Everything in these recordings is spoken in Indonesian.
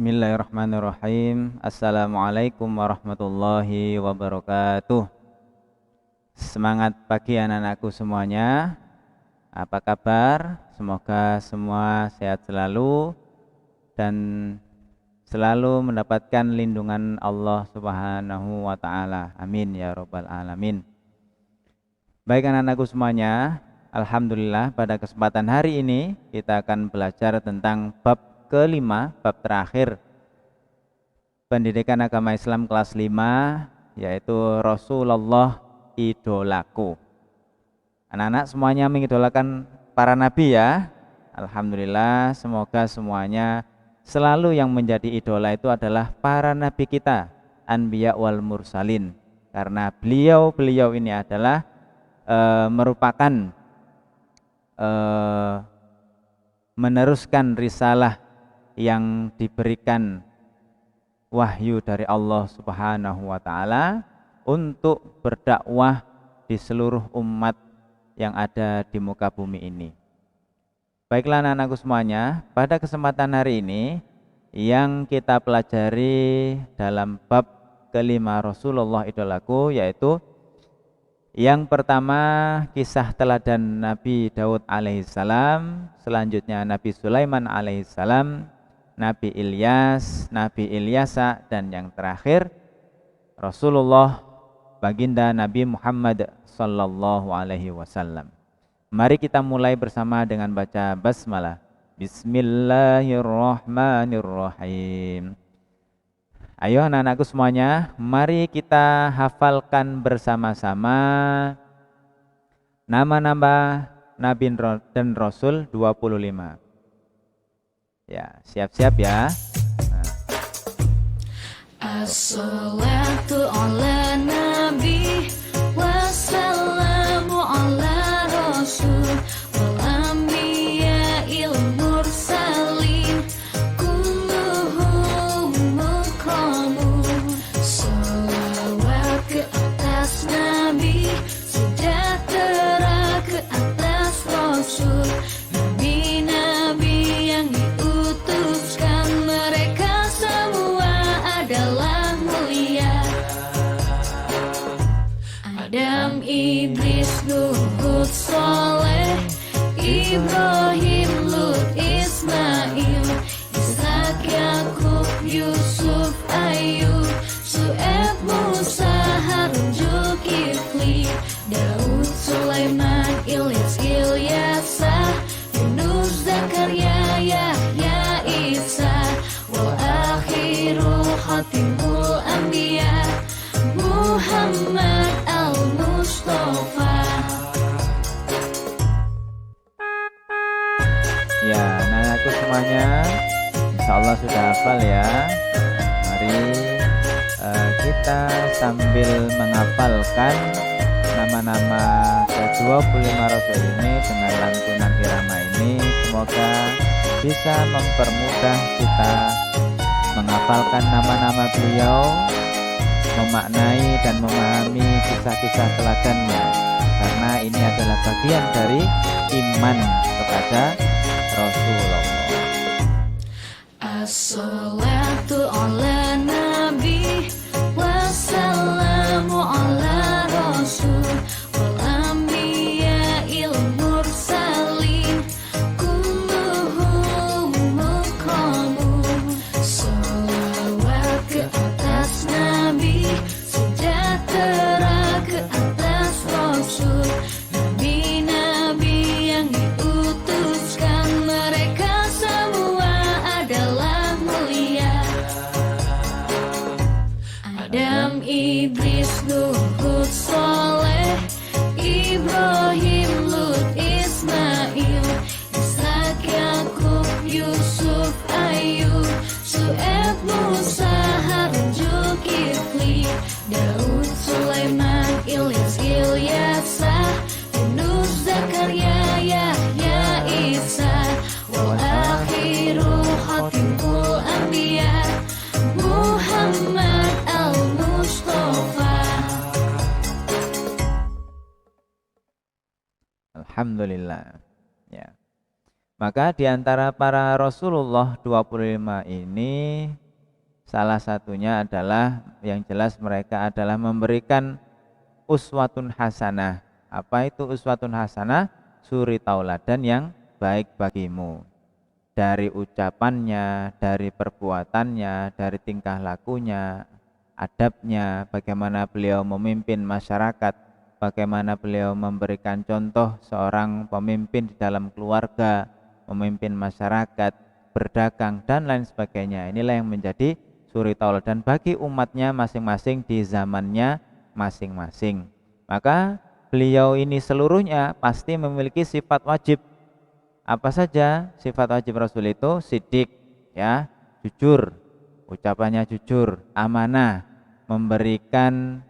Bismillahirrahmanirrahim. Assalamualaikum warahmatullahi wabarakatuh. Semangat pagi anak-anakku semuanya. Apa kabar? Semoga semua sehat selalu dan selalu mendapatkan lindungan Allah Subhanahu wa taala. Amin ya rabbal alamin. Baik anak-anakku semuanya, alhamdulillah pada kesempatan hari ini kita akan belajar tentang bab kelima, bab terakhir pendidikan agama Islam kelas 5, yaitu Rasulullah idolaku. Anak-anak semuanya mengidolakan para nabi ya. Alhamdulillah, semoga semuanya selalu yang menjadi idola itu adalah para nabi kita, anbiya wal mursalin. Karena beliau ini adalah merupakan meneruskan risalah yang diberikan wahyu dari Allah Subhanahu wa taala untuk berdakwah di seluruh umat yang ada di muka bumi ini. Baiklah anak-anakku semuanya, pada kesempatan hari ini yang kita pelajari dalam bab kelima Rasulullah idolaku, yaitu yang pertama kisah teladan Nabi Daud alaihissalam, selanjutnya Nabi Sulaiman alaihissalam, Nabi Ilyas, Nabi Ilyasa, dan yang terakhir Rasulullah baginda Nabi Muhammad sallallahu alaihi wasallam. Mari kita mulai bersama dengan baca basmalah. Bismillahirrahmanirrahim. Ayo anak-anakku semuanya, mari kita hafalkan bersama-sama nama-nama Nabi dan Rasul 25. Ya, siap-siap ya. As-salatu ala nabi wassalamu ala rasul wal anbiya'il mursalin kulluhum mukramun. Salawat ke atas nabi, sejahtera ke atas rasul, nabi-nabi yang diutuskan, mereka semua adalah mulia. Adam, Idris, Nuh, Hud, Saleh, Ibrahim, Lut, Ismail, Ishak, Yakub, Yusuf, Ayub, Syu'aib, Musa, Harun, Zulkifli, Daud, Sulaiman, Ilyas, Ilyasa, Yunus, Zakaria, Yahya, Isa, wal akhirul khatimul anbiya, Muhammad al-Mustafa. Ya, anak-anakku semuanya, insya Allah sudah hafal ya. Mari kita sambil menghafalkan nama-nama ke-25 Rasul ini dengan lantunan irama ini, semoga bisa mempermudah kita menghafalkan nama-nama beliau, memaknai dan memahami kisah-kisah teladannya, karena ini adalah bagian dari iman kepada Rasulullah. As-salatu ala nabi wassalamu ala rasul wal anbiya'il mursalin kulluhum mukramun. Salawat ke atas nabi, sejahtera ke atas rasul, nabi-nabi yang diutuskan, mereka semua adalah mulia. Adam, Idris, Nuh, Hud, Saleh, Ibrahim, Lut, Ismail, Ishak, Yakub, Yusuf, Ayub, Syu'aib, Musa, Harun, Zulkifli, Daud, Sulaiman, Ilyas, Ilyasa, Yunus, Zakaria, Yahya, Isa, wal akhirul khatimul anbiya, Muhammad al-Mustafa. Alhamdulillah. Ya. Maka di antara para Rasulullah 25 ini salah satunya adalah yang jelas mereka adalah memberikan uswatun hasanah. Apa itu uswatun hasanah? Suri tauladan yang baik bagimu. Dari ucapannya, dari perbuatannya, dari tingkah lakunya, adabnya, bagaimana beliau memimpin masyarakat, bagaimana beliau memberikan contoh seorang pemimpin di dalam keluarga, memimpin masyarakat, berdagang, dan lain sebagainya. Inilah yang menjadi suri tauladan bagi umatnya masing-masing di zamannya masing-masing. Maka beliau ini seluruhnya pasti memiliki sifat wajib. Apa saja sifat wajib Rasul itu? Sidik, ya, jujur, ucapannya jujur, amanah, memberikan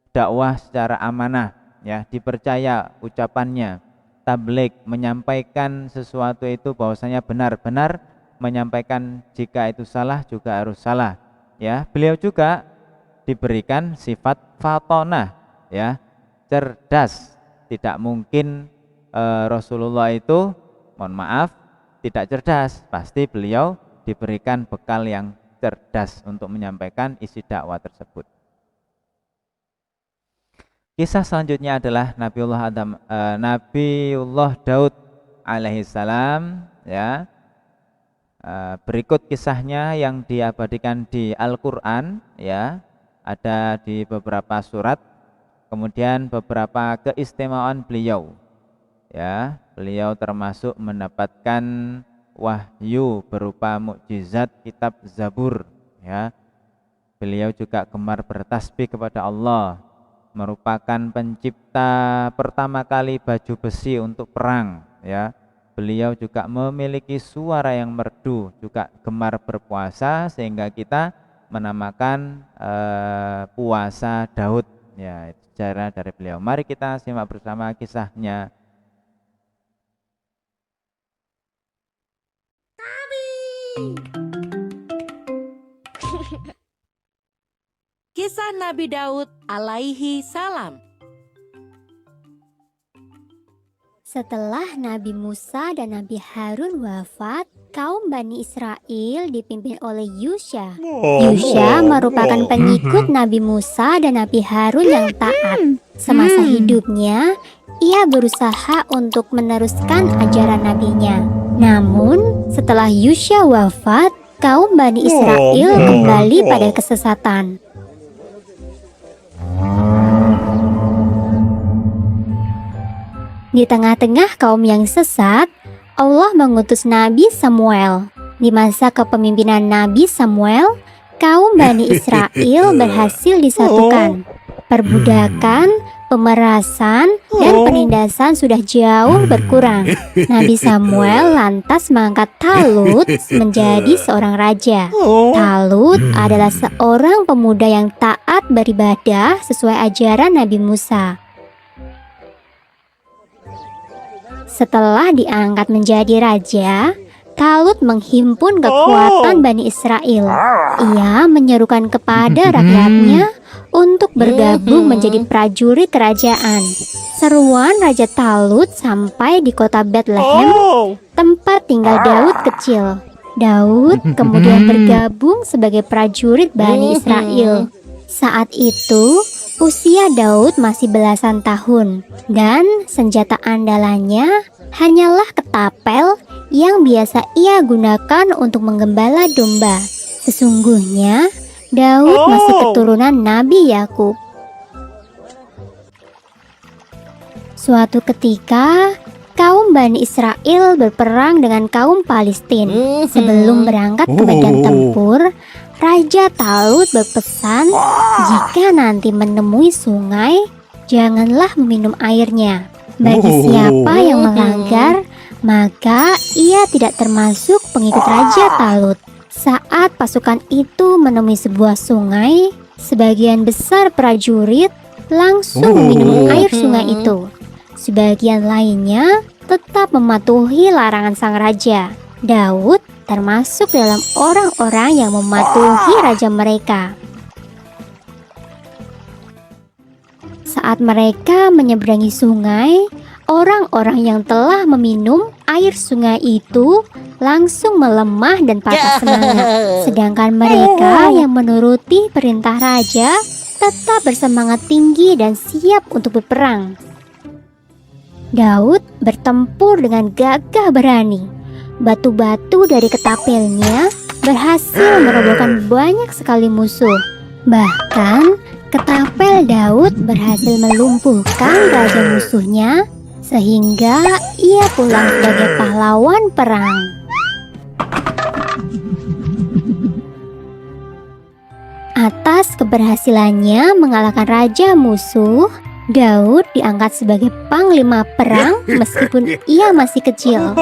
dakwah secara amanah, ya, dipercaya ucapannya, tabligh, menyampaikan sesuatu itu bahwasanya benar-benar menyampaikan, jika itu salah juga harus salah, ya. Beliau juga diberikan sifat fatonah, ya, cerdas. Tidak mungkin Rasulullah itu, mohon maaf, tidak cerdas. Pasti beliau diberikan bekal yang cerdas untuk menyampaikan isi dakwah tersebut. Kisah selanjutnya adalah Nabiullah Daud alaihissalam, ya. Berikut kisahnya yang diabadikan di Al-Qur'an, ya. Ada di beberapa surat. Kemudian beberapa keistimewaan beliau, ya. Beliau termasuk mendapatkan wahyu berupa mukjizat kitab Zabur, ya. Beliau juga gemar bertasbih kepada Allah, merupakan pencipta pertama kali baju besi untuk perang, ya. Beliau juga memiliki suara yang merdu, juga gemar berpuasa, sehingga kita menamakan puasa Daud, ya. Itu sejarah dari beliau. Mari kita simak bersama kisahnya. Kisah Nabi Daud alaihi salam. Setelah Nabi Musa dan Nabi Harun wafat, kaum Bani Israel dipimpin oleh Yusya. Yusya merupakan pengikut Nabi Musa dan Nabi Harun yang taat. Semasa hidupnya, ia berusaha untuk meneruskan ajaran nabinya. Namun, setelah Yusya wafat, kaum Bani Israel kembali pada kesesatan. Di tengah-tengah kaum yang sesat, Allah mengutus Nabi Samuel. Di masa kepemimpinan Nabi Samuel, kaum Bani Israel berhasil disatukan. Perbudakan, pemerasan, dan penindasan sudah jauh berkurang. Nabi Samuel lantas mengangkat Talut menjadi seorang raja. Talut adalah seorang pemuda yang taat beribadah sesuai ajaran Nabi Musa. Setelah diangkat menjadi raja, Talut menghimpun kekuatan Bani Israel. Ia menyerukan kepada rakyatnya untuk bergabung menjadi prajurit kerajaan. Seruan Raja Talut sampai di kota Bethlehem, tempat tinggal Daud kecil. Daud kemudian bergabung sebagai prajurit Bani Israel. Saat itu, usia Daud masih belasan tahun, dan senjata andalannya hanyalah ketapel yang biasa ia gunakan untuk menggembala domba. Sesungguhnya, Daud masih keturunan Nabi Yakub. Suatu ketika, kaum Bani Israel berperang dengan kaum Palestina. Sebelum berangkat ke medan tempur, Raja Talut berpesan, jika nanti menemui sungai, janganlah meminum airnya. Bagi siapa yang melanggar, maka ia tidak termasuk pengikut Raja Talut. Saat pasukan itu menemui sebuah sungai, sebagian besar prajurit langsung meminum air sungai itu. Sebagian lainnya tetap mematuhi larangan sang raja. Daud termasuk dalam orang-orang yang mematuhi raja mereka. Saat mereka menyeberangi sungai, Orang-orang yang telah meminum air sungai itu langsung melemah dan patah semangat. Sedangkan mereka yang menuruti perintah raja tetap bersemangat tinggi dan siap untuk berperang. Daud bertempur dengan gagah berani. Batu-batu dari ketapelnya berhasil merobohkan banyak sekali musuh. Bahkan ketapel Daud berhasil melumpuhkan raja musuhnya, sehingga ia pulang sebagai pahlawan perang. Atas keberhasilannya mengalahkan raja musuh, Daud diangkat sebagai panglima perang meskipun ia masih kecil.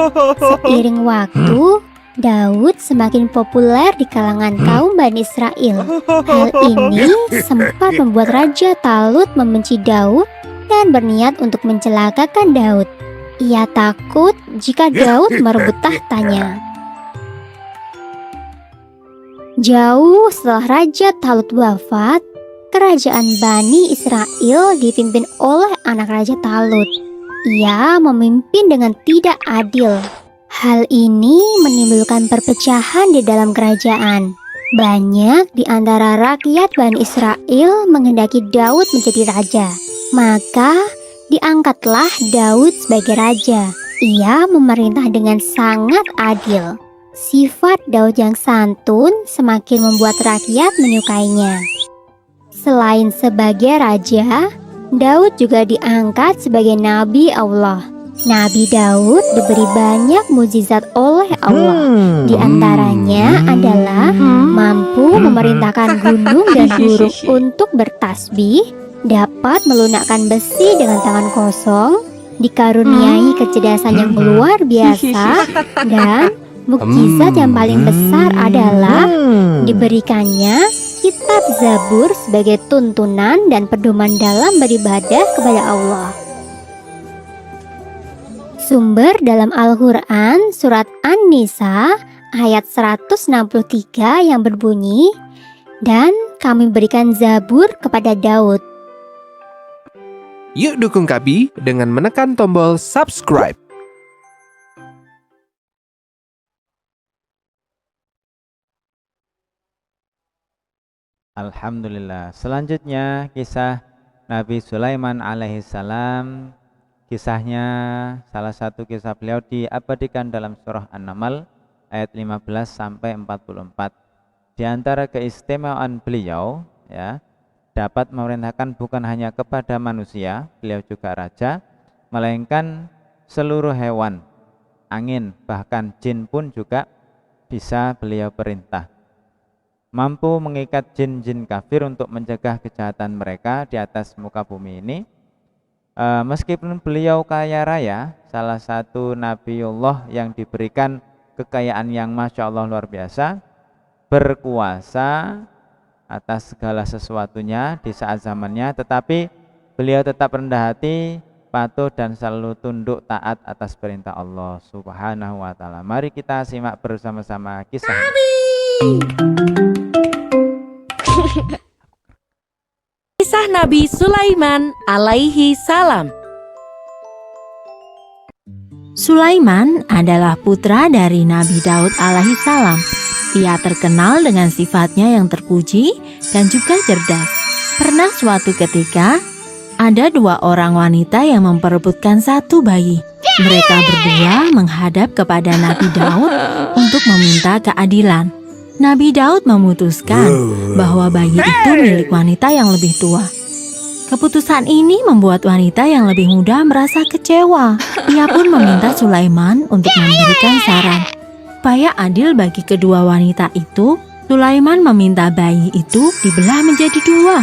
Seiring waktu, Daud semakin populer di kalangan kaum Bani Israel. Hal ini sempat membuat Raja Talut membenci Daud dan berniat untuk mencelakakan Daud. Ia takut jika Daud merebut tahtanya. Jauh setelah Raja Talut wafat, kerajaan Bani Israel dipimpin oleh anak Raja Talut. Ia memimpin dengan tidak adil. Hal ini menimbulkan perpecahan di dalam kerajaan. Banyak di antara rakyat Bani Israel menghendaki Daud menjadi raja. Maka diangkatlah Daud sebagai raja. Ia memerintah dengan sangat adil. Sifat Daud yang santun semakin membuat rakyat menyukainya. Selain sebagai raja, Daud juga diangkat sebagai nabi Allah. Nabi Daud diberi banyak mukjizat oleh Allah. Di antaranya adalah mampu memerintahkan gunung dan burung untuk bertasbih, dapat melunakkan besi dengan tangan kosong, dikaruniai kecerdasan yang luar biasa, dan mukjizat yang paling besar adalah diberikannya kitab Zabur sebagai tuntunan dan pedoman dalam beribadah kepada Allah. Sumber dalam Al-Quran surat An-Nisa ayat 163 yang berbunyi, "Dan kami berikan Zabur kepada Daud." Yuk dukung Kabi dengan menekan tombol subscribe. Alhamdulillah. Selanjutnya kisah Nabi Sulaiman alaihissalam. Kisahnya salah satu kisah beliau diabadikan dalam surah An-Naml ayat 15 sampai 44. Di antara keistimewaan beliau ya, dapat memerintahkan bukan hanya kepada manusia, beliau juga raja, melainkan seluruh hewan, angin, bahkan jin pun juga bisa beliau perintah. Mampu mengikat jin-jin kafir untuk mencegah kejahatan mereka di atas muka bumi ini. Meskipun beliau kaya raya, salah satu Nabiullah yang diberikan kekayaan yang Masya Allah luar biasa, berkuasa atas segala sesuatunya di saat zamannya, tetapi beliau tetap rendah hati, patuh dan selalu tunduk taat atas perintah Allah Subhanahu wa Ta'ala. Mari kita simak bersama-sama kisah Kisah Nabi Sulaiman alaihi salam. Sulaiman adalah putra dari Nabi Daud alaihi salam. Ia terkenal dengan sifatnya yang terpuji dan juga cerdas. Pernah suatu ketika, ada dua orang wanita yang memperebutkan satu bayi. Mereka berdua menghadap kepada Nabi Daud untuk meminta keadilan. Nabi Daud memutuskan bahwa bayi itu milik wanita yang lebih tua. Keputusan ini membuat wanita yang lebih muda merasa kecewa. Ia pun meminta Sulaiman untuk memberikan saran. Supaya adil bagi kedua wanita itu, Sulaiman meminta bayi itu dibelah menjadi dua.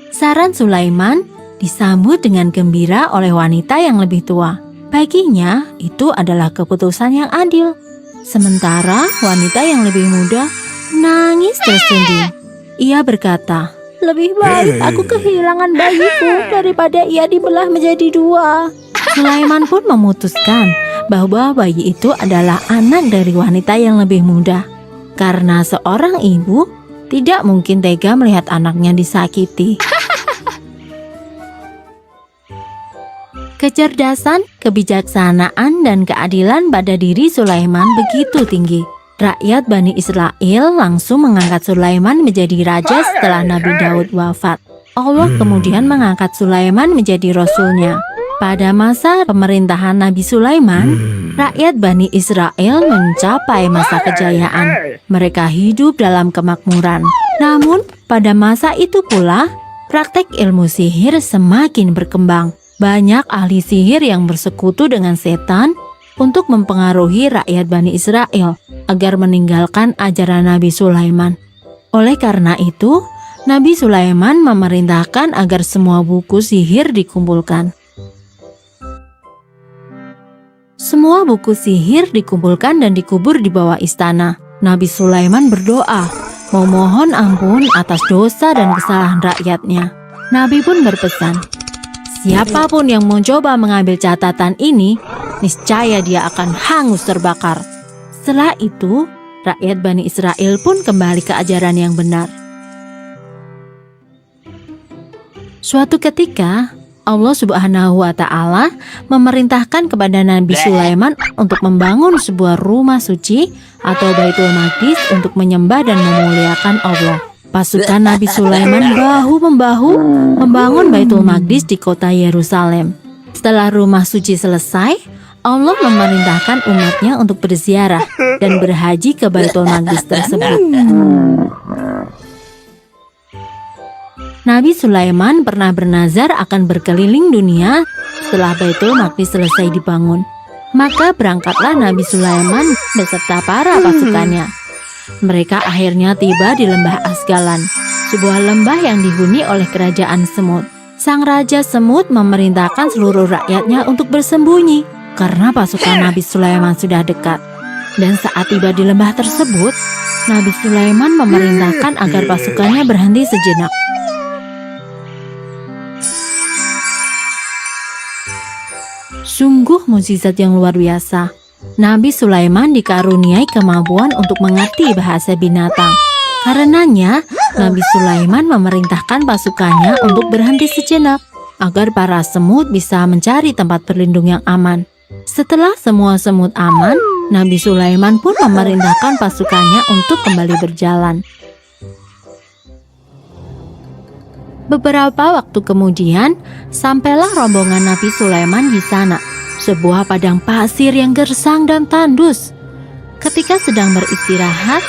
Saran Sulaiman disambut dengan gembira oleh wanita yang lebih tua. Baginya, itu adalah keputusan yang adil. Sementara wanita yang lebih muda nangis terseduh. Ia berkata, "Lebih baik aku kehilangan bayiku daripada ia dibelah menjadi dua." Sulaiman pun memutuskan bahwa bayi itu adalah anak dari wanita yang lebih muda. Karena seorang ibu tidak mungkin tega melihat anaknya disakiti. Kecerdasan, kebijaksanaan, dan keadilan pada diri Sulaiman begitu tinggi. Rakyat Bani Israel langsung mengangkat Sulaiman menjadi raja setelah Nabi Daud wafat. Allah kemudian mengangkat Sulaiman menjadi rasulnya. Pada masa pemerintahan Nabi Sulaiman, rakyat Bani Israel mencapai masa kejayaan. Mereka hidup dalam kemakmuran. Namun, pada masa itu pula, praktek ilmu sihir semakin berkembang. Banyak ahli sihir yang bersekutu dengan setan untuk mempengaruhi rakyat Bani Israel agar meninggalkan ajaran Nabi Sulaiman. Oleh karena itu, Nabi Sulaiman memerintahkan agar semua buku sihir dikumpulkan. Semua buku sihir dikumpulkan dan dikubur di bawah istana. Nabi Sulaiman berdoa, memohon ampun atas dosa dan kesalahan rakyatnya. Nabi pun berpesan, siapapun yang mencoba mengambil catatan ini, niscaya dia akan hangus terbakar. Setelah itu, rakyat Bani Israel pun kembali ke ajaran yang benar. Suatu ketika, Allah Subhanahu wa Ta'ala memerintahkan kepada Nabi Sulaiman untuk membangun sebuah rumah suci atau Baitul Maqdis untuk menyembah dan memuliakan Allah. Pasukan Nabi Sulaiman bahu-membahu membangun Baitul Maqdis di kota Yerusalem. Setelah rumah suci selesai, Allah memerintahkan umatnya untuk berziarah dan berhaji ke Baitul Maqdis tersebut. Nabi Sulaiman pernah bernazar akan berkeliling dunia setelah Baitul Maqdis selesai dibangun. Maka berangkatlah Nabi Sulaiman beserta para pasukannya. Mereka akhirnya tiba di lembah Asgalan, sebuah lembah yang dihuni oleh kerajaan semut. Sang Raja Semut memerintahkan seluruh rakyatnya untuk bersembunyi karena pasukan Nabi Sulaiman sudah dekat. Dan saat tiba di lembah tersebut, Nabi Sulaiman memerintahkan agar pasukannya berhenti sejenak. Sungguh mukjizat yang luar biasa. Nabi Sulaiman dikaruniai kemampuan untuk mengerti bahasa binatang. Karenanya, Nabi Sulaiman memerintahkan pasukannya untuk berhenti sejenak agar para semut bisa mencari tempat berlindung yang aman. Setelah semua semut aman, Nabi Sulaiman pun memerintahkan pasukannya untuk kembali berjalan. Beberapa waktu kemudian, sampailah rombongan Nabi Sulaiman di sana, sebuah padang pasir yang gersang dan tandus. Ketika sedang beristirahat,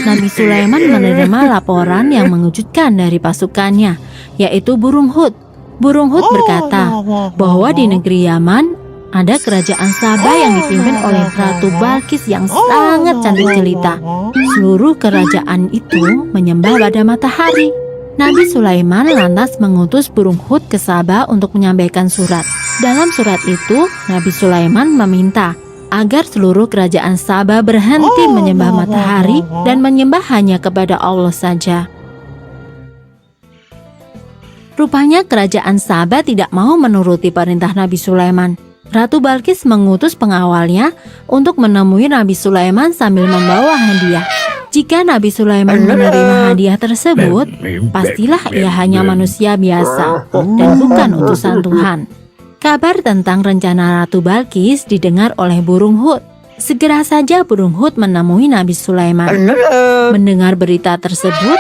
Nabi Sulaiman menerima laporan yang mengejutkan dari pasukannya, yaitu burung Hud. Burung Hud berkata bahwa di negeri Yaman ada kerajaan Sabah yang dipimpin oleh Ratu Balkis yang sangat cantik jelita. Seluruh kerajaan itu menyembah pada matahari. Nabi Sulaiman lantas mengutus burung Hud ke Sabah untuk menyampaikan surat. Dalam surat itu, Nabi Sulaiman meminta agar seluruh kerajaan Sabah berhenti menyembah matahari dan menyembah hanya kepada Allah saja. Rupanya kerajaan Sabah tidak mau menuruti perintah Nabi Sulaiman. Ratu Balkis mengutus pengawalnya untuk menemui Nabi Sulaiman sambil membawa hadiah. Jika Nabi Sulaiman menerima hadiah tersebut, pastilah ia hanya manusia biasa dan bukan utusan Tuhan. Kabar tentang rencana Ratu Balkis didengar oleh burung Hud. Segera saja burung Hud menemui Nabi Sulaiman. Mendengar berita tersebut,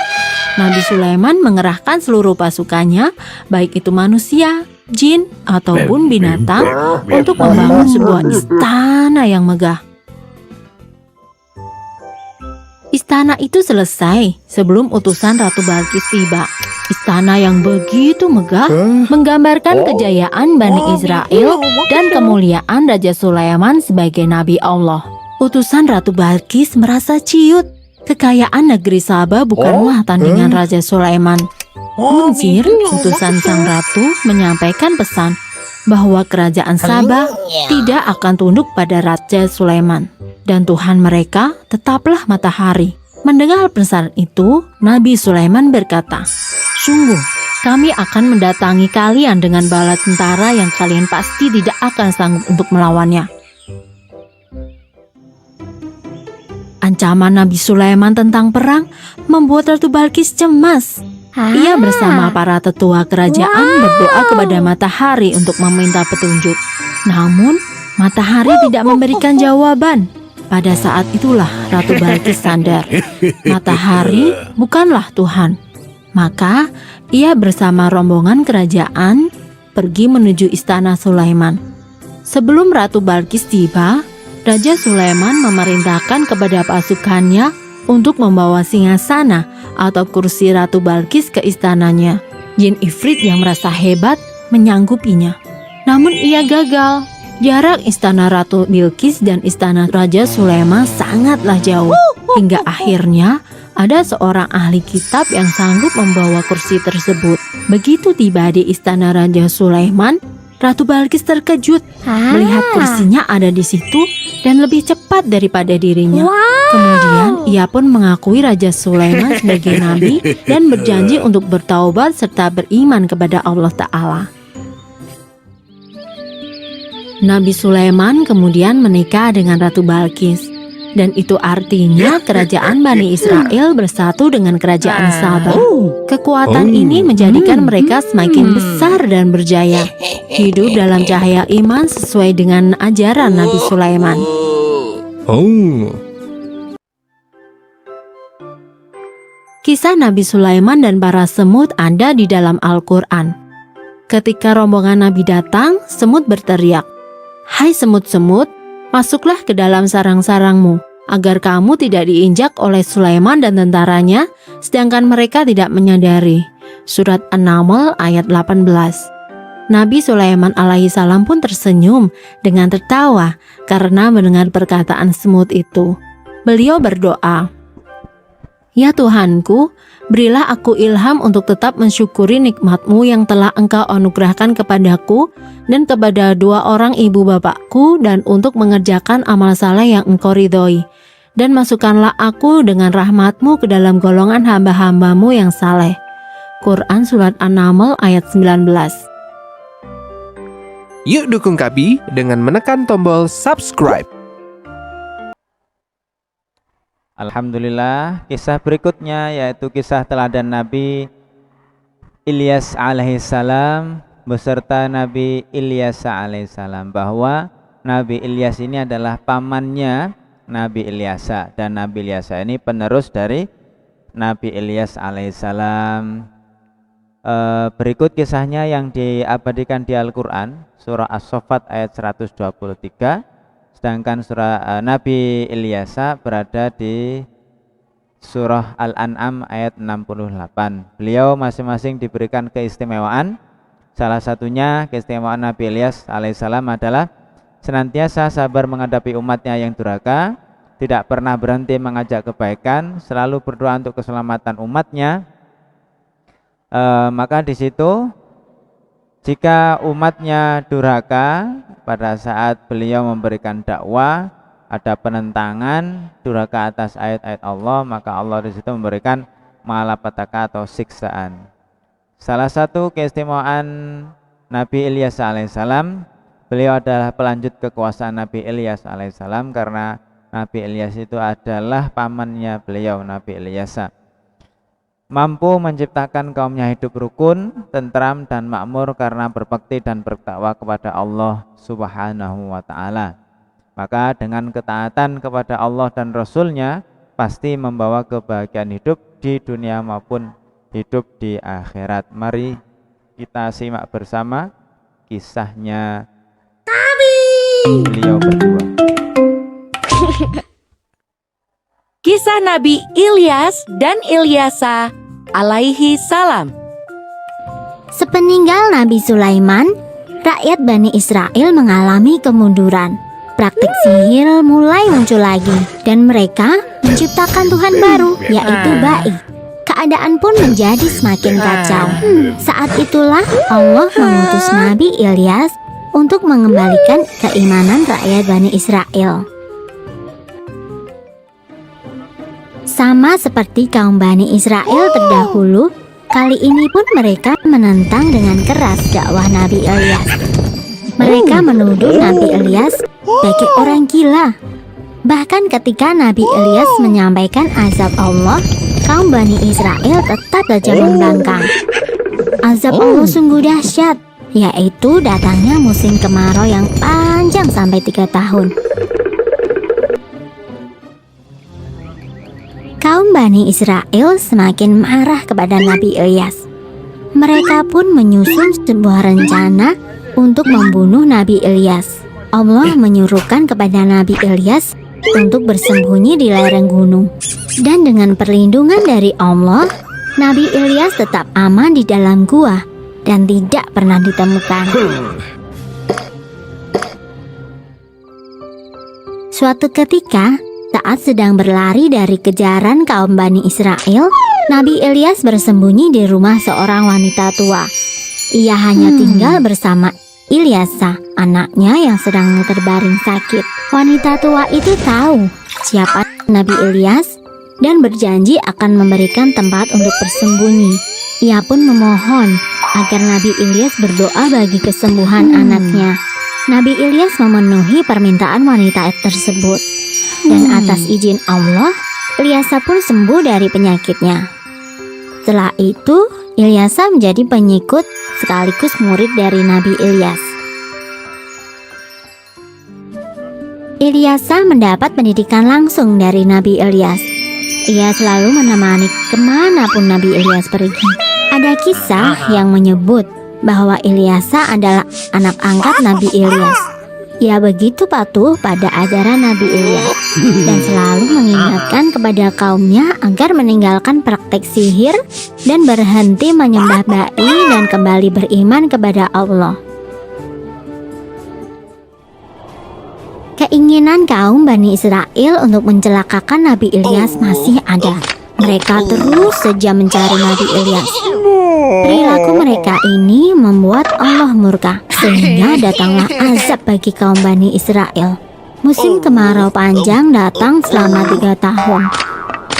Nabi Sulaiman mengerahkan seluruh pasukannya, baik itu manusia, jin, ataupun binatang, untuk membangun sebuah istana yang megah. Istana itu selesai sebelum utusan Ratu Balkis tiba. Istana yang begitu megah menggambarkan kejayaan Bani Israel dan kemuliaan Raja Sulaiman sebagai Nabi Allah. Utusan Ratu Balkis merasa ciut. Kekayaan negeri Sabah bukanlah tandingan Raja Sulaiman. Munzir, utusan sang ratu, menyampaikan pesan bahwa kerajaan Sabah tidak akan tunduk pada Raja Sulaiman, dan Tuhan mereka tetaplah matahari. Mendengar pesan itu, Nabi Sulaiman berkata, "Sungguh, kami akan mendatangi kalian dengan bala tentara yang kalian pasti tidak akan sanggup untuk melawannya." Ancaman Nabi Sulaiman tentang perang membuat Ratu Balkis cemas. Ia bersama para tetua kerajaan berdoa kepada matahari untuk meminta petunjuk. Namun, matahari tidak memberikan jawaban. Pada saat itulah Ratu Balkis sadar. Matahari bukanlah Tuhan. Maka, ia bersama rombongan kerajaan pergi menuju istana Sulaiman. Sebelum Ratu Balkis tiba, Raja Sulaiman memerintahkan kepada pasukannya untuk membawa singgasana atau kursi Ratu Balkis ke istananya. Jin Ifrit yang merasa hebat menyanggupinya. Namun ia gagal. Jarak istana Ratu Bilqis dan istana Raja Sulaiman sangatlah jauh. Hingga akhirnya ada seorang ahli kitab yang sanggup membawa kursi tersebut. Begitu tiba di istana Raja Sulaiman, Ratu Balqis terkejut melihat kursinya ada di situ dan lebih cepat daripada dirinya. Kemudian ia pun mengakui Raja Sulaiman sebagai nabi dan berjanji untuk bertaubat serta beriman kepada Allah Ta'ala. Nabi Sulaiman kemudian menikah dengan Ratu Balqis. Dan itu artinya kerajaan Bani Israel bersatu dengan kerajaan Saba. Kekuatan ini menjadikan mereka semakin besar dan berjaya. Hidup dalam cahaya iman sesuai dengan ajaran Nabi Sulaiman. Kisah Nabi Sulaiman dan para semut ada di dalam Al-Quran. Ketika rombongan Nabi datang, semut berteriak, "Hai semut-semut, masuklah ke dalam sarang-sarangmu, agar kamu tidak diinjak oleh Sulaiman dan tentaranya, sedangkan mereka tidak menyadari." Surat An-Naml ayat 18. Nabi Sulaiman alaihissalam pun tersenyum dengan tertawa karena mendengar perkataan semut itu. Beliau berdoa, "Ya Tuhanku, berilah aku ilham untuk tetap mensyukuri nikmat-Mu yang telah Engkau anugerahkan kepadaku dan kepada dua orang ibu bapakku, dan untuk mengerjakan amal saleh yang Engkau ridhoi. Dan masukkanlah aku dengan rahmat-Mu ke dalam golongan hamba-hamba-Mu yang saleh." Quran Surat An-Naml ayat 19. Yuk dukung Kabi dengan menekan tombol subscribe. Alhamdulillah, kisah berikutnya yaitu kisah teladan Nabi Ilyas alaihissalam beserta Nabi Ilyasa alaihissalam, bahwa Nabi Ilyas ini adalah pamannya Nabi Ilyasa, dan Nabi Ilyasa ini penerus dari Nabi Ilyas alaihissalam. Berikut kisahnya yang diabadikan di Al-Quran, surah As-Saffat ayat 123. Sedangkan surah Nabi Ilyasa berada di surah Al-An'am ayat 68. Beliau masing-masing diberikan keistimewaan. Salah satunya keistimewaan Nabi Ilyas alaihissalam adalah senantiasa sabar menghadapi umatnya yang durhaka, tidak pernah berhenti mengajak kebaikan, selalu berdoa untuk keselamatan umatnya. Maka di situ jika umatnya durhaka pada saat beliau memberikan dakwah, ada penentangan, durhaka atas ayat-ayat Allah, maka Allah di situ memberikan malapetaka atau siksaan. Salah satu keistimewaan Nabi Ilyas alaihissalam, beliau adalah pelanjut kekuasaan Nabi Ilyas alaihissalam, karena Nabi Ilyas itu adalah pamannya beliau, Nabi Ilyasa. Mampu menciptakan kaumnya hidup rukun, tentram dan makmur karena berbakti dan bertakwa kepada Allah Subhanahu wa ta'ala. Maka dengan ketaatan kepada Allah dan Rasulnya pasti membawa kebahagiaan hidup di dunia maupun hidup di akhirat. Mari kita simak bersama kisahnya beliau berdua. Kisah Nabi Ilyas dan Ilyasa alaihi salam. Sepeninggal Nabi Sulaiman, rakyat Bani Israel mengalami kemunduran. Praktik sihir mulai muncul lagi dan mereka menciptakan Tuhan baru, yaitu Ba'i. Keadaan pun menjadi semakin kacau. Saat itulah Allah mengutus Nabi Ilyas untuk mengembalikan keimanan rakyat Bani Israel. Sama seperti kaum Bani Israel terdahulu, kali ini pun mereka menentang dengan keras dakwah Nabi Ilyas. Mereka menuduh Nabi Ilyas sebagai orang gila. Bahkan ketika Nabi Ilyas menyampaikan azab Allah, kaum Bani Israel tetap saja membangkang. Azab Allah sungguh dahsyat, yaitu datangnya musim kemarau yang panjang sampai 3 tahun. Kaum Bani Israel semakin marah kepada Nabi Ilyas. Mereka pun menyusun sebuah rencana untuk membunuh Nabi Ilyas. Allah menyuruhkan kepada Nabi Ilyas untuk bersembunyi di lereng gunung. Dan dengan perlindungan dari Allah, Nabi Ilyas tetap aman di dalam gua dan tidak pernah ditemukan. Suatu ketika, saat sedang berlari dari kejaran kaum Bani Israel, Nabi Ilyas bersembunyi di rumah seorang wanita tua. Ia hanya tinggal bersama Ilyasa, anaknya yang sedang terbaring sakit. Wanita tua itu tahu siapa Nabi Ilyas dan berjanji akan memberikan tempat untuk bersembunyi. Ia pun memohon agar Nabi Ilyas berdoa bagi kesembuhan anaknya. Nabi Ilyas memenuhi permintaan wanita tersebut. Dan atas izin Allah, Ilyasa pun sembuh dari penyakitnya. Setelah itu, Ilyasa menjadi pengikut sekaligus murid dari Nabi Ilyas. Ilyasa mendapat pendidikan langsung dari Nabi Ilyas. Ia selalu menemani kemanapun Nabi Ilyas pergi. Ada kisah yang menyebut bahwa Ilyasa adalah anak angkat Nabi Ilyas. Ia begitu patuh pada ajaran Nabi Ilyas dan selalu mengingatkan kepada kaumnya agar meninggalkan praktek sihir dan berhenti menyembah ba'i dan kembali beriman kepada Allah. Keinginan kaum Bani Israel untuk mencelakakan Nabi Ilyas masih ada. Mereka terus saja mencari Nabi Ilyas. Perilaku mereka ini membuat Allah murka, sehingga datanglah azab bagi kaum Bani Israel. Musim kemarau panjang datang selama 3 tahun.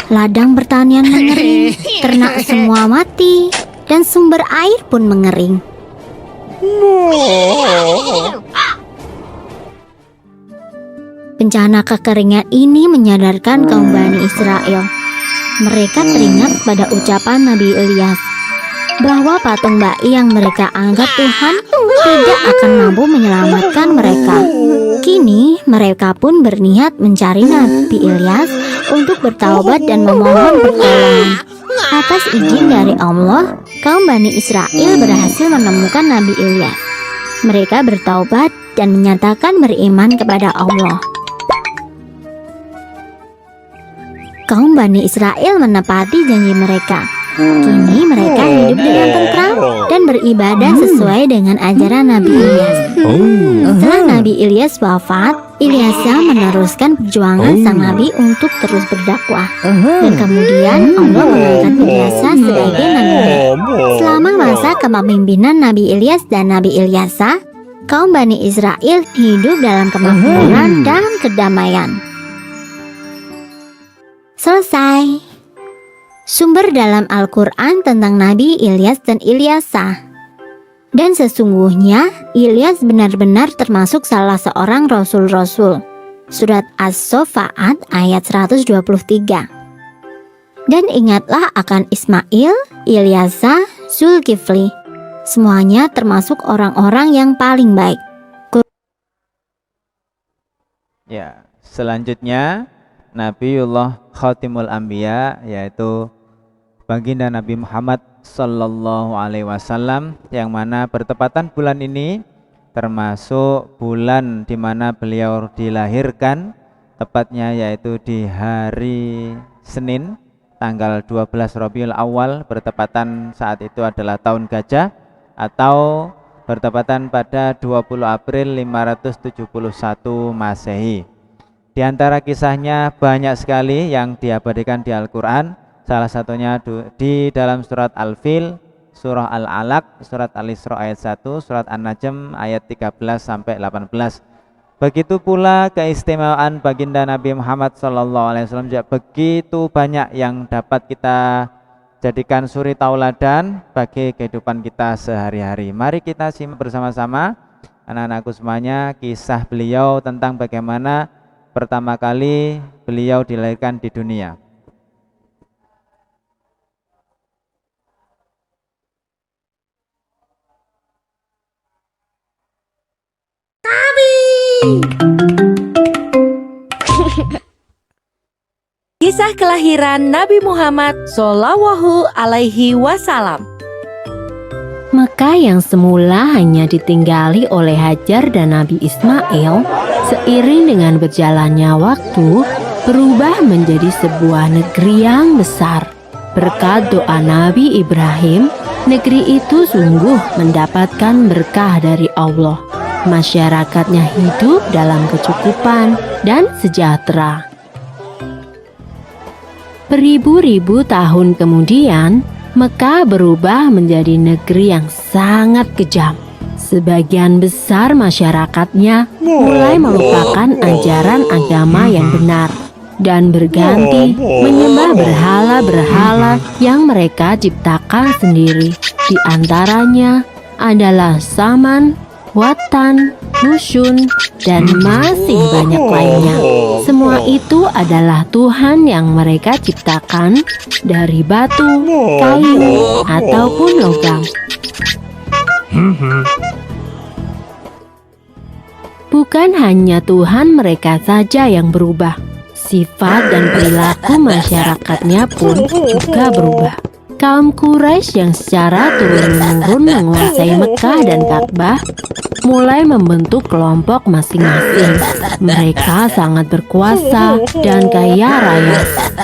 Ladang pertanian mengering, ternak semua mati, dan sumber air pun mengering. Bencana kekeringan ini menyadarkan kaum Bani Israel. Mereka teringat pada ucapan Nabi Ilyas bahwa patung ba'i yang mereka anggap Tuhan tidak akan mampu menyelamatkan mereka. Kini mereka pun berniat mencari Nabi Ilyas untuk bertaubat dan memohon pertolongan. Atas izin dari Allah, kaum Bani Israel berhasil menemukan Nabi Ilyas. Mereka bertaubat dan menyatakan beriman kepada Allah. Kaum Bani Israel menepati janji mereka. Kini mereka hidup dengan tentram dan beribadah sesuai dengan ajaran Nabi Ilyas. Setelah Nabi Ilyas wafat, Ilyasa meneruskan perjuangan sang Nabi untuk terus berdakwah. Dan kemudian Allah mengangkat Ilyasa sebagai Nabi. Selama masa kepemimpinan Nabi Ilyas dan Nabi Ilyasa, kaum Bani Israel hidup dalam kemakmuran dan kedamaian. Selesai. Sumber dalam Al-Quran tentang Nabi Ilyas dan Ilyasa. Dan sesungguhnya Ilyas benar-benar termasuk salah seorang rasul-rasul. Surat As-Sofa'at ayat 123. Dan ingatlah akan Ismail, Ilyasa, Zulkifli. Semuanya termasuk orang-orang yang paling baik. Ya, selanjutnya Nabiullah Khatimul Anbiya, yaitu baginda Nabi Muhammad Sallallahu Alaihi Wasallam, yang mana bertepatan bulan ini termasuk bulan di mana beliau dilahirkan, tepatnya yaitu di hari Senin tanggal 12 Rabiul Awal, bertepatan saat itu adalah tahun gajah atau bertepatan pada 20 April 571 Masehi. Di antara kisahnya banyak sekali yang diabadikan di Al-Quran. Salah satunya di dalam surat Al-Fil, surah Al-Alaq, surat Al-Isra ayat 1, surat An-Najm ayat 13 sampai 18. Begitu pula keistimewaan baginda Nabi Muhammad SAW juga begitu banyak yang dapat kita jadikan suri tauladan bagi kehidupan kita sehari-hari. Mari kita simak bersama-sama, anak-anakku semuanya, kisah beliau tentang bagaimana pertama kali beliau dilahirkan di dunia. Kisah kelahiran Nabi Muhammad Shallallahu Alaihi Wasallam. Mekah yang semula hanya ditinggali oleh Hajar dan Nabi Ismail, seiring dengan berjalannya waktu, berubah menjadi sebuah negeri yang besar. Berkat doa Nabi Ibrahim, negeri itu sungguh mendapatkan berkah dari Allah. Masyarakatnya hidup dalam kecukupan dan sejahtera. Beribu-ribu tahun kemudian, Mekah berubah menjadi negeri yang sangat kejam. Sebagian besar masyarakatnya mulai melupakan ajaran agama yang benar dan berganti menyembah berhala-berhala yang mereka ciptakan sendiri. Di antaranya adalah Saman, Watan, Nusyun, dan masih banyak lainnya. Semua itu adalah Tuhan yang mereka ciptakan dari batu, kayu, ataupun logam. Bukan hanya Tuhan mereka saja yang berubah, sifat dan perilaku masyarakatnya pun juga berubah. Kaum Quraisy yang secara turun-temurun menguasai Mekah dan Ka'bah mulai membentuk kelompok masing-masing. Mereka sangat berkuasa dan kaya raya.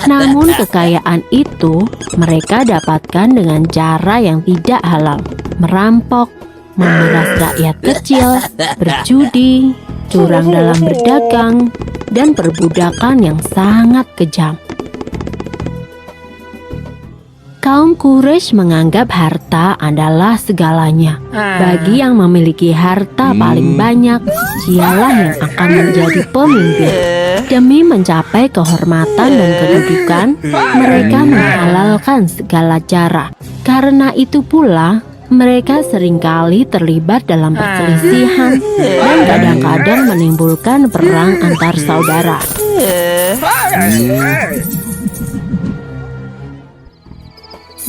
Namun kekayaan itu mereka dapatkan dengan cara yang tidak halal. Merampok, memeras rakyat kecil, berjudi, curang dalam berdagang, dan perbudakan yang sangat kejam. Kaum Quraisy menganggap harta adalah segalanya. Bagi yang memiliki harta paling banyak, dialah yang akan menjadi pemimpin. Demi mencapai kehormatan dan kedudukan, mereka menghalalkan segala cara. Karena itu pula, mereka seringkali terlibat dalam perselisihan dan kadang-kadang menimbulkan perang antar saudara.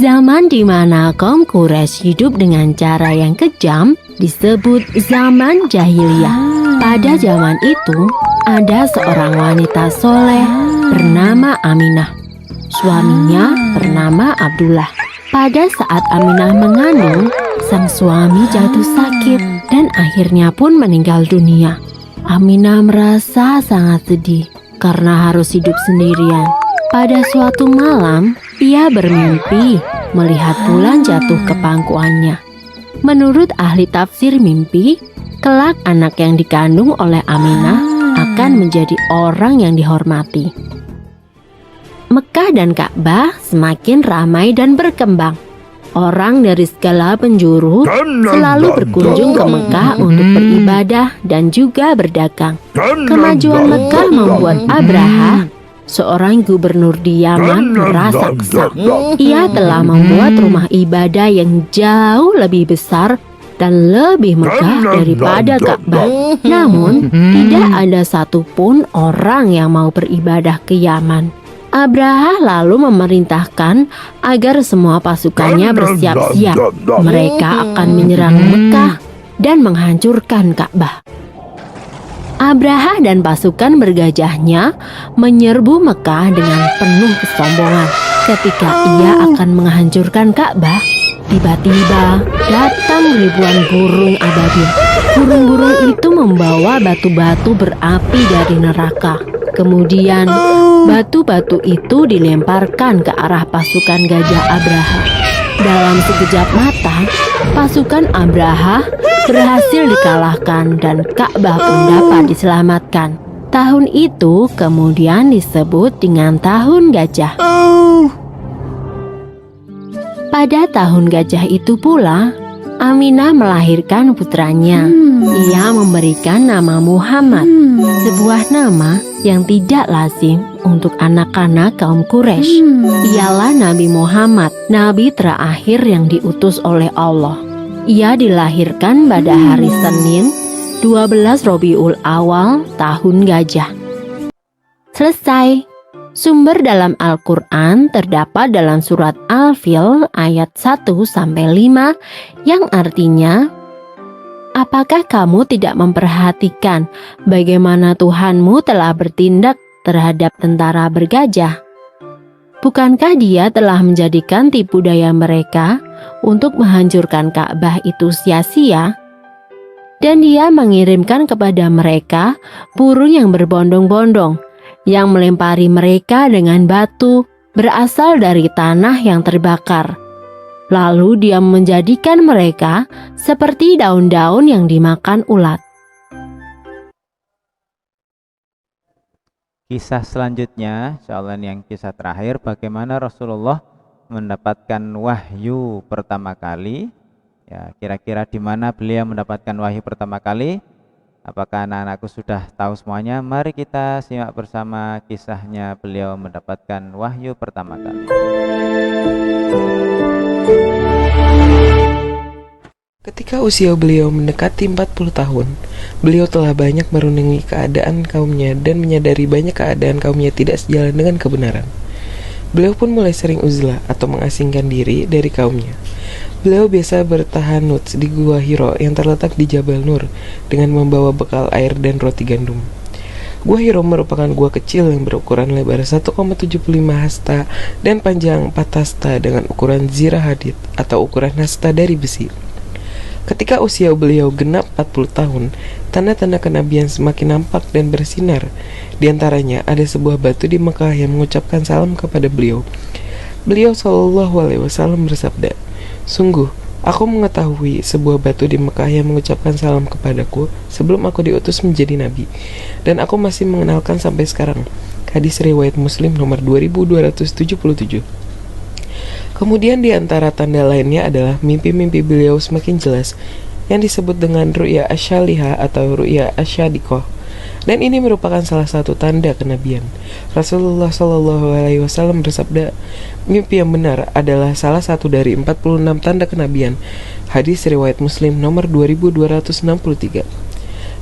Zaman di mana kaum Quraisy hidup dengan cara yang kejam disebut zaman jahiliyah. Pada zaman itu, ada seorang wanita soleh bernama Aminah. Suaminya bernama Abdullah. Pada saat Aminah mengandung, sang suami jatuh sakit dan akhirnya pun meninggal dunia. Aminah merasa sangat sedih karena harus hidup sendirian. Pada suatu malam, ia bermimpi melihat bulan jatuh ke pangkuannya. Menurut ahli tafsir mimpi, kelak anak yang dikandung oleh Aminah akan menjadi orang yang dihormati. Mekah dan Ka'bah semakin ramai dan berkembang. Orang dari segala penjuru selalu berkunjung ke Mekah untuk beribadah dan juga berdagang. Kemajuan Mekah membuat Abraha, seorang gubernur di Yaman, merasa kesal. Ia telah membuat rumah ibadah yang jauh lebih besar dan lebih megah daripada Ka'bah. Namun, tidak ada satupun orang yang mau beribadah ke Yaman. Abraha lalu memerintahkan agar semua pasukannya bersiap-siap. Mereka akan menyerang Mekah dan menghancurkan Ka'bah. Abraha dan pasukan bergajahnya menyerbu Mekah dengan penuh kesombongan. Ketika ia akan menghancurkan Ka'bah, tiba-tiba datang ribuan burung ababil. Burung-burung itu membawa batu-batu berapi dari neraka. Kemudian batu-batu itu dilemparkan ke arah pasukan gajah Abraha. Dalam sekejap mata, pasukan Abraha berhasil dikalahkan dan Ka'bah pun dapat diselamatkan. Tahun itu kemudian disebut dengan Tahun Gajah. Pada tahun gajah itu pula, Aminah melahirkan putranya. Ia memberikan nama Muhammad, sebuah nama yang tidak lazim untuk anak-anak kaum Quraisy. Ialah Nabi Muhammad, nabi terakhir yang diutus oleh Allah. Ia dilahirkan pada hari Senin, 12 Rabiul Awal, tahun gajah. Selesai. Sumber dalam Al-Quran terdapat dalam surat Al-Fil ayat 1-5 yang artinya, apakah kamu tidak memperhatikan bagaimana Tuhanmu telah bertindak terhadap tentara bergajah? Bukankah Dia telah menjadikan tipu daya mereka untuk menghancurkan Ka'bah itu sia-sia? Dan Dia mengirimkan kepada mereka burung yang berbondong-bondong, yang melempari mereka dengan batu berasal dari tanah yang terbakar. Lalu Dia menjadikan mereka seperti daun-daun yang dimakan ulat. Kisah selanjutnya, insyaallah ini yang kisah terakhir, bagaimana Rasulullah mendapatkan wahyu pertama kali. Ya, kira-kira di mana beliau mendapatkan wahyu pertama kali? Apakah anak-anakku sudah tahu semuanya? Mari kita simak bersama kisahnya beliau mendapatkan wahyu pertama kali. Ketika usia beliau mendekati 40 tahun, beliau telah banyak merundingi keadaan kaumnya dan menyadari banyak keadaan kaumnya tidak sejalan dengan kebenaran. Beliau pun mulai sering uzlah atau mengasingkan diri dari kaumnya. Beliau biasa bertahanut di Gua Hiro yang terletak di Jabal Nur dengan membawa bekal air dan roti gandum. Gua Hiro merupakan gua kecil yang berukuran lebar 1,75 hasta dan panjang 4 hasta dengan ukuran zirah hadid atau ukuran hasta dari besi. Ketika usia beliau genap 40 tahun, tanda-tanda kenabian semakin nampak dan bersinar. Di antaranya ada sebuah batu di Mekah yang mengucapkan salam kepada beliau. Beliau Shallallahu Alaihi Wasallam bersabda, "Sungguh, aku mengetahui sebuah batu di Mekah yang mengucapkan salam kepadaku sebelum aku diutus menjadi nabi, dan aku masih mengenalkan sampai sekarang." Hadis riwayat Muslim nomor 2277. Kemudian di antara tanda lainnya adalah mimpi-mimpi beliau semakin jelas yang disebut dengan ru'ya asyaliha atau ru'ya asyadikoh, dan ini merupakan salah satu tanda kenabian. Rasulullah Shallallahu Alaihi Wasallam bersabda, mimpi yang benar adalah salah satu dari 46 tanda kenabian. Hadis riwayat Muslim nomor 2263.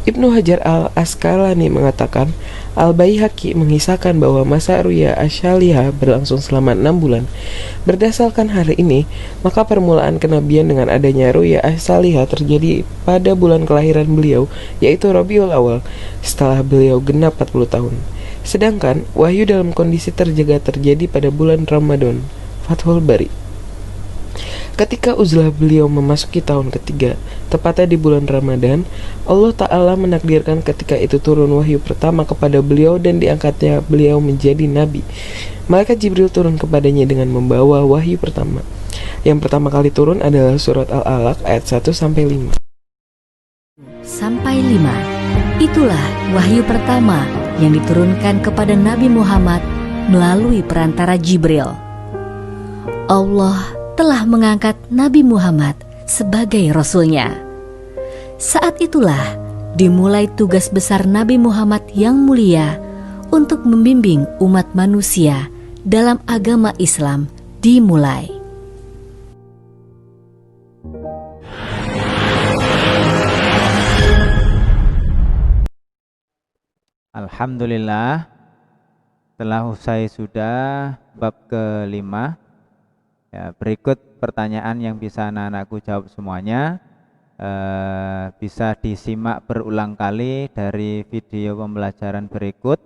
Ibnu Hajar al-Asqalani mengatakan, Al-Baihaqi mengisahkan bahwa masa ruya asyaliha berlangsung selama 6 bulan. Berdasarkan hal ini, maka permulaan kenabian dengan adanya ruya asyaliha terjadi pada bulan kelahiran beliau, yaitu Rabiul Awal, setelah beliau genap 40 tahun. Sedangkan wahyu dalam kondisi terjaga terjadi pada bulan Ramadan. Fathul Bari. Ketika uzlah beliau memasuki tahun ketiga, tepatnya di bulan Ramadan, Allah Ta'ala menakdirkan ketika itu turun wahyu pertama kepada beliau dan diangkatnya beliau menjadi nabi. Malaikat Jibril turun kepadanya dengan membawa wahyu pertama. Yang pertama kali turun adalah surat Al-Alaq ayat 1-5. Sampai 5. Itulah wahyu pertama yang diturunkan kepada Nabi Muhammad melalui perantara Jibril. Allah telah mengangkat Nabi Muhammad sebagai Rasulnya. Saat itulah dimulai tugas besar Nabi Muhammad yang mulia untuk membimbing umat manusia dalam agama Islam dimulai. Alhamdulillah, telah usai sudah bab ke-5. Ya, berikut pertanyaan yang bisa anak-anakku jawab semuanya. Bisa disimak berulang kali dari video pembelajaran berikut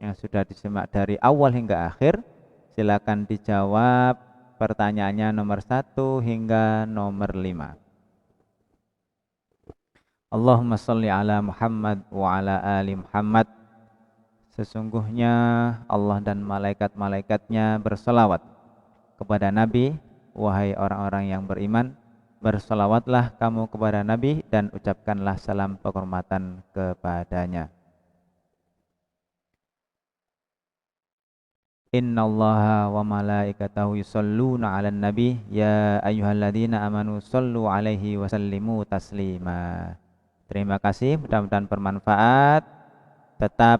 yang sudah disimak dari awal hingga akhir. Silakan dijawab pertanyaannya nomor 1 hingga nomor 5. Allahumma sholli ala Muhammad wa ala ali Muhammad. Sesungguhnya Allah dan malaikat-malaikatnya berselawat kepada Nabi. Wahai orang-orang yang beriman, berselawatlah kamu kepada Nabi dan ucapkanlah salam penghormatan kepadanya. Innallaha wa malaikatahu yusholluna 'alan nabi ya ayyuhalladzina amanu shollu 'alaihi wa sallimu taslima. Terima kasih, mudah-mudahan bermanfaat. Tetap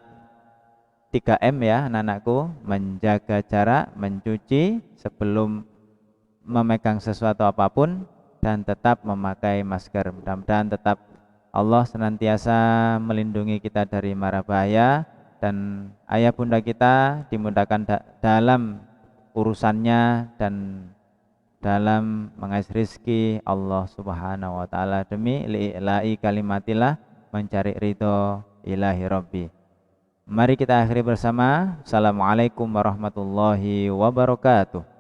3M ya anak-anakku, menjaga jarak, mencuci sebelum memegang sesuatu apapun, dan tetap memakai masker. Mudah-mudahan tetap Allah senantiasa melindungi kita dari mara bahaya, dan ayah bunda kita dimudahkan dalam urusannya dan dalam mengais rizki Allah Subhanahu wa taala demi li'ila'i kalimatillah, mencari ridho ilahi rabbi. Mari kita akhiri bersama. Assalamualaikum warahmatullahi wabarakatuh.